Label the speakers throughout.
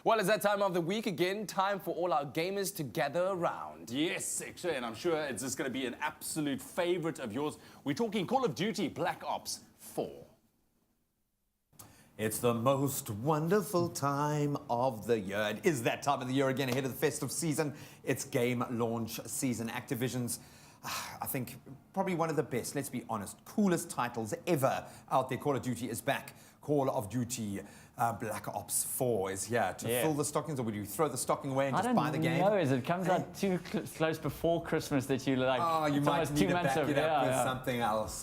Speaker 1: Well, it's that time of the week again. Time for all our gamers to gather around.
Speaker 2: Yes, actually, and I'm sure it's just going to be an absolute favorite of yours. We're talking Call of Duty Black Ops 4.
Speaker 3: It's the most wonderful time of the year. It is that time of the year again, ahead of the festive season. It's game launch season. Activision's, I think, probably one of the best, let's be honest, coolest titles ever out there. Call of Duty is back. Call of Duty Black Ops 4 is here to fill the stockings, or would you throw the stocking away and just buy the game?
Speaker 4: I don't know, as it comes out too close before Christmas that you like,
Speaker 3: oh, you might need
Speaker 4: 2
Speaker 3: to
Speaker 4: months
Speaker 3: back it up with
Speaker 4: yeah.
Speaker 3: something else.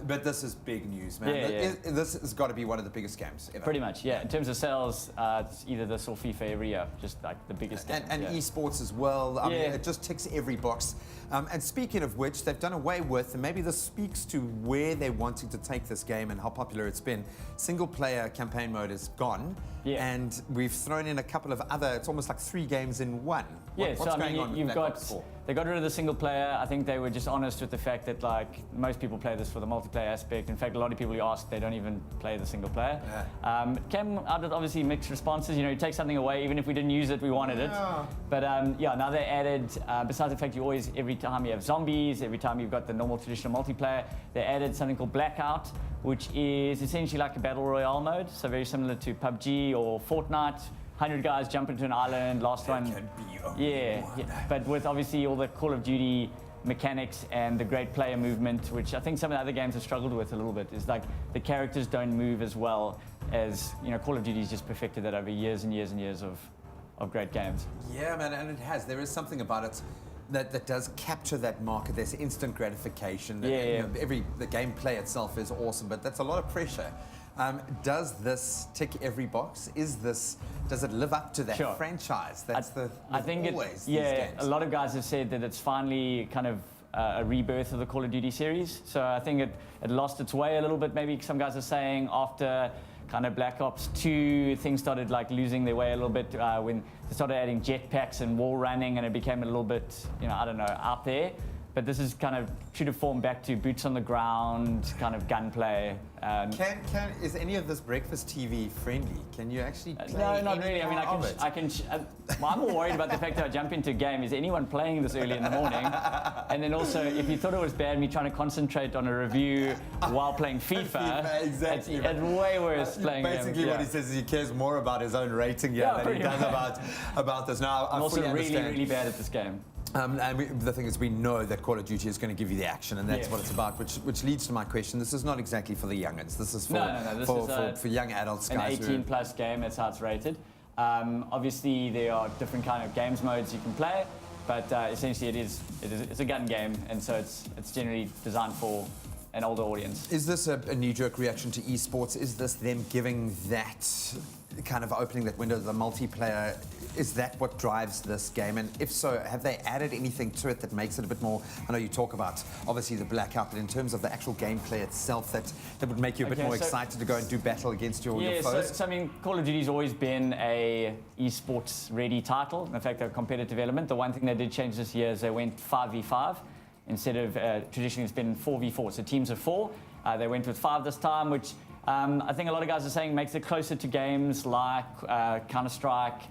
Speaker 3: But this is big news, man. This has got to be one of the biggest games ever.
Speaker 4: Pretty much, yeah. In terms of sales, it's either this or FIFA every year, just like the biggest game.
Speaker 3: And esports as well. I mean, it just ticks every box. And speaking of which, they've done away with, and maybe this speaks to where they're wanting to take this game and how popular it's been. Single-player campaign mode is gone, and we've thrown in a couple of other, it's almost like 3 games in one. What's going on with Black Ops 4?
Speaker 4: They got rid of the single player. I think they were just honest with the fact that like most people play this for the multiplayer aspect. In fact, a lot of people you ask, they don't even play the single player. It came out with obviously mixed responses. You know, you take something away, even if we didn't use it, we wanted it. But now they added, besides the fact you always, every time you have zombies, every time you've got the normal traditional multiplayer, they added something called Blackout, which is essentially like a battle royale mode. So very similar to PUBG or Fortnite. 100 guys jump into an island, last one. But with obviously all the Call of Duty mechanics and the great player movement, which I think some of the other games have struggled with a little bit, is like the characters don't move as well as, you know, Call of Duty's just perfected that over years and years and years of great games.
Speaker 3: Yeah, man, and it has. There is something about it that does capture that market. There's instant gratification. You know, the gameplay itself is awesome, but that's a lot of pressure. Does this tick every box? Does it live up to that franchise? That's
Speaker 4: I think
Speaker 3: always
Speaker 4: a lot of guys have said that it's finally kind of a rebirth of the Call of Duty series. So I think it lost its way a little bit. Maybe some guys are saying after kind of Black Ops 2, things started like losing their way a little bit when they started adding jetpacks and wall running, and it became a little bit, you know, I don't know, out there. But this is kind of should have formed back to boots on the ground, kind of gunplay.
Speaker 3: Is any of this breakfast TV friendly? Can you actually play
Speaker 4: No, not really. I mean, well, I'm more worried about the fact that I jump into a game. Is anyone playing this early in the morning? And then also, if you thought it was bad, me trying to concentrate on a review while playing FIFA,
Speaker 3: exactly.
Speaker 4: It's way worse playing
Speaker 3: Basically, what he says is he cares more about his own rating than he does about this. Now,
Speaker 4: I'm also really bad at this game.
Speaker 3: And the thing is, we know that Call of Duty is going to give you the action, and that's what it's about, which leads to my question. This is not exactly for the youngins. This is for young adults, guys.
Speaker 4: An 18-plus game, that's how it's rated. Obviously, there are different kind of games modes you can play, but essentially it's a gun game, and so it's generally designed for an older audience.
Speaker 3: Is this a knee-jerk reaction to esports? Is this them giving that kind of opening that window to the multiplayer? Is that what drives this game? And if so, have they added anything to it that makes it a bit more, I know you talk about obviously the Blackout, but in terms of the actual gameplay itself, that would make you a bit more excited to go and do battle against your foes?
Speaker 4: So I mean, Call of Duty's always been a esports ready title. In fact, a competitive element. The one thing they did change this year is they went 5v5 instead of traditionally it's been 4v4. So teams of 4. They went with 5 this time, which I think a lot of guys are saying makes it closer to games like Counter-Strike,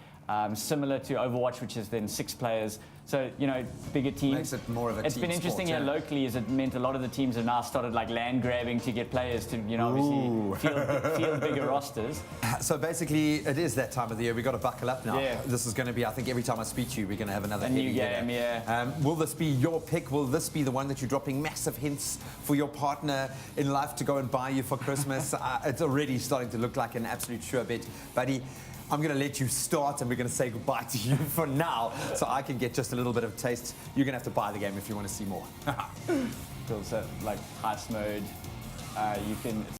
Speaker 4: similar to Overwatch, which is then 6 players. So, you know, bigger teams.
Speaker 3: Makes it more of a
Speaker 4: It's
Speaker 3: team
Speaker 4: been interesting here locally, is it meant a lot of the teams have now started like land grabbing to get players to, you know, obviously field bigger rosters.
Speaker 3: So basically, it is that time of the year. We've got to buckle up now. This is going to be, I think every time I speak to you, we're going to have another
Speaker 4: new game,
Speaker 3: Will this be your pick? Will this be the one that you're dropping massive hints for your partner in life to go and buy you for Christmas? It's already starting to look like an absolute sure bet. Buddy, I'm going to let you start, and we're going to say goodbye to you for now, so I can get just a little bit of taste. You're going to have to buy the game if you want to see more.
Speaker 4: So like heist mode, you can.